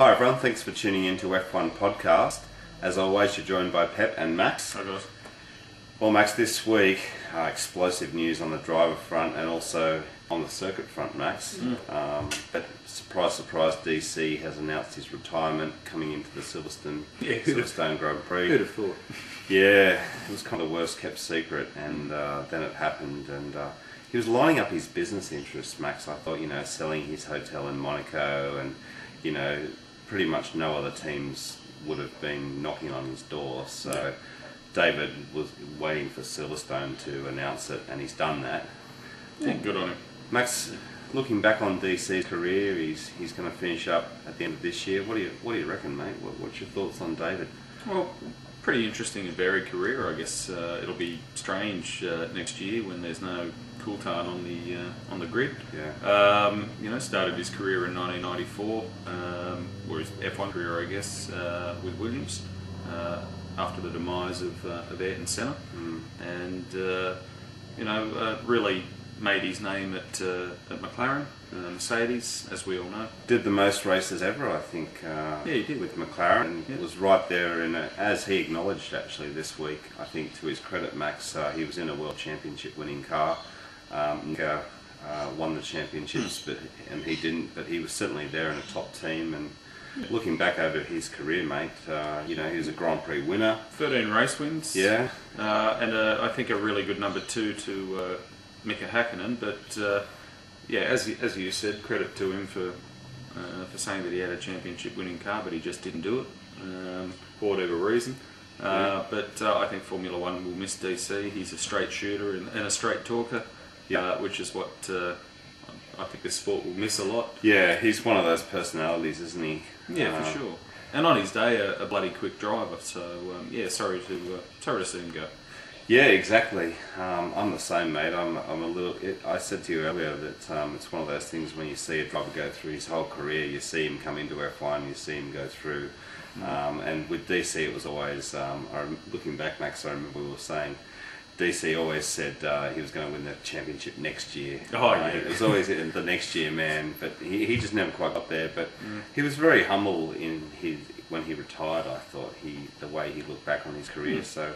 Hi everyone, thanks for tuning in to F1 Podcast. As always, you're joined by Pep and Max. Hi guys. Well Max, this week, explosive news on the driver front and also on the circuit front, Max. But surprise, surprise, DC has announced his retirement coming into the Silverstone Grand Prix. Who'd have thought? Yeah, it was kind of the worst kept secret, and then it happened, and he was lining up his business interests, Max. I thought, selling his hotel in Monaco, and, pretty much no other teams would have been knocking on his door, so David was waiting for Silverstone to announce it, and he's done that. Yeah, good on him. Max, looking back on DC's career, he's going to finish up at the end of this year. What do you reckon, mate? What's your thoughts on David? Well, pretty interesting and varied career, I guess. It'll be strange next year when there's no Coulthard on the grid. Yeah. Started his career in 1994, or his F1 career, I guess, with Williams after the demise of Ayrton Senna, and really made his name at McLaren, Mercedes, as we all know. Did the most races ever, I think. He did with McLaren. It was right there, as he acknowledged actually this week. I think to his credit, Max, he was in a World Championship winning car. Won the championships, and he didn't. But he was certainly there in a top team. And looking back over his career, mate, he was a Grand Prix winner. 13 race wins. Yeah. And I think a really good number 2 to Mika Hakkinen. But as you said, credit to him for saying that he had a championship winning car, but he just didn't do it for whatever reason. But I think Formula One will miss DC. He's a straight shooter and a straight talker. Which is what I think this sport will miss a lot. Yeah, he's one of those personalities, isn't he? Yeah, for sure. And on his day, a bloody quick driver. So sorry to see him go. Yeah, exactly. I'm the same, mate. I'm a little. I said to you earlier that it's one of those things when you see a driver go through his whole career, you see him come into F1, you see him go through. And with DC, it was always. Looking back, Max, I remember we were saying. DC always said he was going to win the championship next year. Oh, yeah. It was always in the next year, man. But he just never quite got there. But he was very humble when he retired. I thought the way he looked back on his career. So,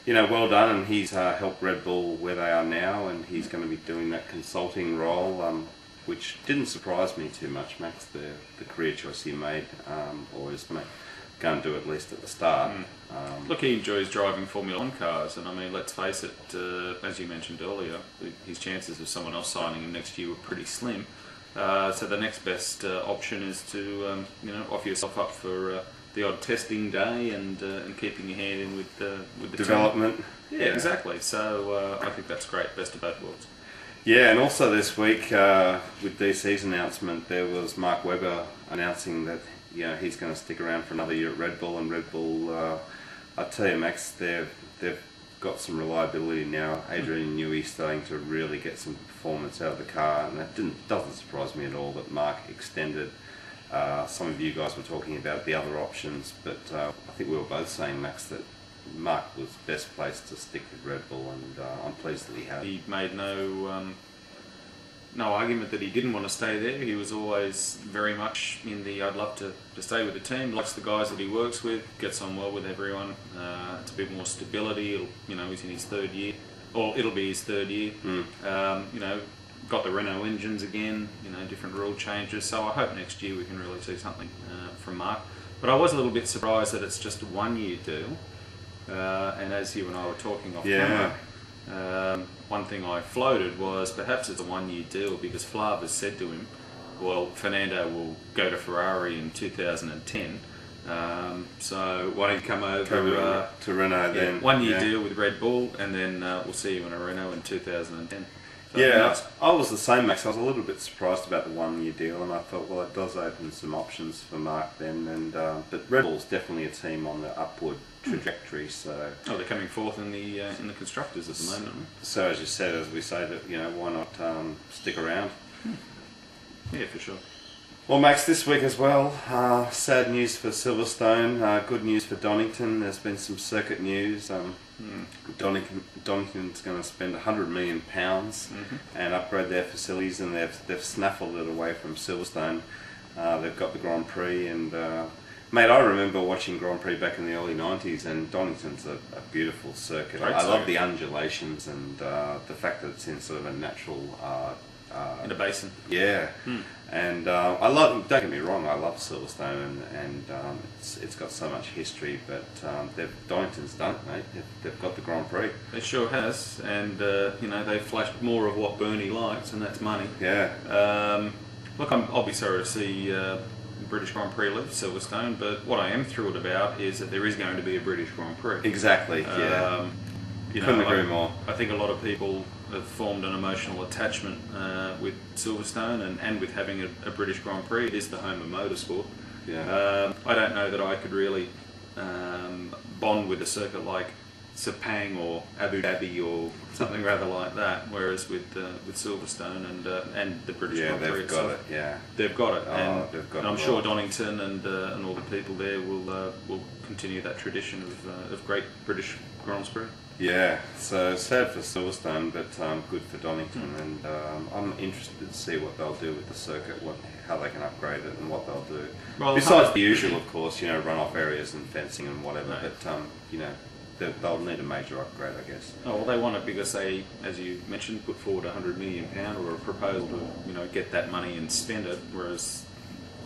well done. And he's helped Red Bull where they are now, and he's going to be doing that consulting role, which didn't surprise me too much, Max. The career choice he made, or is going to do at least at the start. Look, he enjoys driving Formula 1 cars, and I mean, let's face it, as you mentioned earlier, his chances of someone else signing him next year were pretty slim. So the next best option is to offer yourself up for the odd testing day and keeping your hand in with the development. Team. Yeah, exactly. So I think that's great. Best of both worlds. Yeah, and also this week with DC's announcement, there was Mark Webber announcing that he's going to stick around for another year at Red Bull, and Red Bull, I tell you, Max, they've got some reliability now. Adrian Newey starting to really get some performance out of the car, and that doesn't surprise me at all that Mark extended. Some of you guys were talking about the other options, but I think we were both saying, Max, that Mark was best placed to stick with Red Bull, and I'm pleased that he has. He made no argument that he didn't want to stay there. He was always very much in the I'd love to stay with the team, likes the guys that he works with, gets on well with everyone. It's a bit more stability. He's in his third year, or it'll be his third year. Got the Renault engines again, different rule changes. So I hope next year we can really see something from Mark. But I was a little bit surprised that it's just a 1 year deal. And as you and I were talking off camera, one thing I floated was perhaps it's a 1 year deal because Flav has said to him, well, Fernando will go to Ferrari in 2010, so why don't you come over to Renault then? 1 year deal with Red Bull, and then we'll see you in a Renault in 2010. So I was the same, Max. I was a little bit surprised about the 1 year deal, and I thought, well, it does open some options for Mark then. And but Red Bull's definitely a team on the upward trajectory. So they're coming fourth in the constructors at the moment. Aren't they? So as you said, as we say that why not stick around? Yeah, for sure. Well, Max, this week as well, sad news for Silverstone, good news for Donington. There's been some circuit news. Donington's going to spend £100 million and upgrade their facilities, and they've snaffled it away from Silverstone. They've got the Grand Prix, and mate, I remember watching Grand Prix back in the early 90s, and Donington's a beautiful circuit. I love the undulations and the fact that it's in sort of a natural... in a basin. Yeah. And I love, don't get me wrong, I love Silverstone, and it's got so much history, but Donington's done it, mate. They've got the Grand Prix. It sure has, and you know, they've flashed more of what Bernie likes, and that's money. Yeah. Look, I'll be sorry to see British Grand Prix leave Silverstone, but what I am thrilled about is that there is going to be a British Grand Prix. Exactly, yeah. You know, couldn't agree more. I think a lot of people have formed an emotional attachment with Silverstone and with having a British Grand Prix. It is the home of motorsport. Yeah. I don't know that I could really bond with a circuit like Sepang or Abu Dhabi or something rather like that. Whereas with Silverstone and the British Grand Prix, they've got it. Yeah, they've got it. Oh, they've got and it. I'm sure Donington and all the people there will continue that tradition of great British Grand Prix. Yeah, so sad for Silverstone, but good for Donington, and I'm interested to see what they'll do with the circuit, how they can upgrade it, and what they'll do. Well, besides the usual, of course, you know, runoff areas and fencing and whatever. But you know, they'll need a major upgrade, I guess. Oh well, they want it because they, as you mentioned, put forward £100 million or a proposal to get that money and spend it, whereas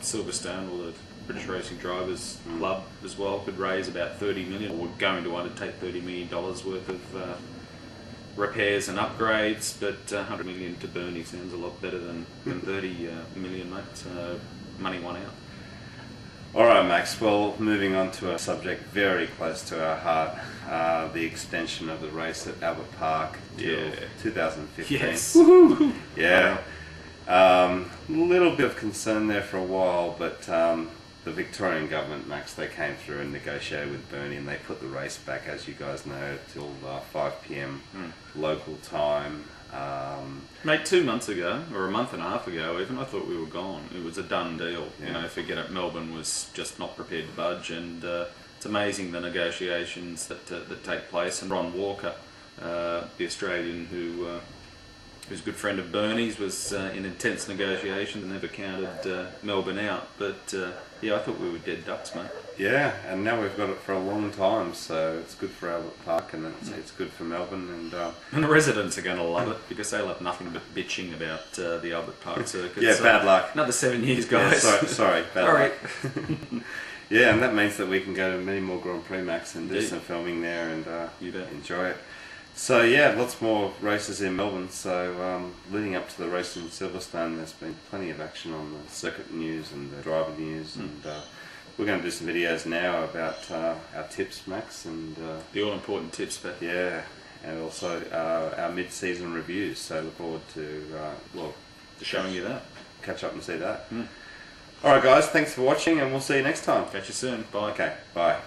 Silverstone or the British Racing Drivers Club as well could raise about 30 million, or we're going to undertake $30 million worth of repairs and upgrades, but 100 million to Bernie sounds a lot better than 30 million, mate. So money won out. Alright, Max, well, moving on to a subject very close to our heart, the extension of the race at Albert Park till 2015. Yes. Woohoo! Yeah. Little bit of concern there for a while, but the Victorian government, Max, they came through and negotiated with Bernie, and they put the race back, as you guys know, till 5 p.m. local time. Mate, 2 months ago, or a month and a half ago even, I thought we were gone. It was a done deal. Yeah. You know, forget it, Melbourne was just not prepared to budge, and it's amazing the negotiations that take place. And Ron Walker, the Australian who's a good friend of Bernie's, was in intense negotiations and never counted Melbourne out. But yeah, I thought we were dead ducks, mate. Yeah, and now we've got it for a long time, so it's good for Albert Park, and it's good for Melbourne, and the residents are going to love it because they'll have nothing but bitching about the Albert Park circuit. Yeah, bad luck. Another 7 years, guys. Yeah, sorry, bad All luck. right. Yeah, and that means that we can go to many more Grand Prix, Max, and do some filming there and you bet. enjoy it. So yeah, lots more races in Melbourne. So leading up to the race in Silverstone, there's been plenty of action on the circuit news and the driver news, and we're going to do some videos now about our tips, Max, and the all-important tips, but yeah, and also our mid-season reviews. So look forward to showing you that. Catch up and see that. All right, guys, thanks for watching, and we'll see you next time. Catch you soon. Bye. Okay, bye.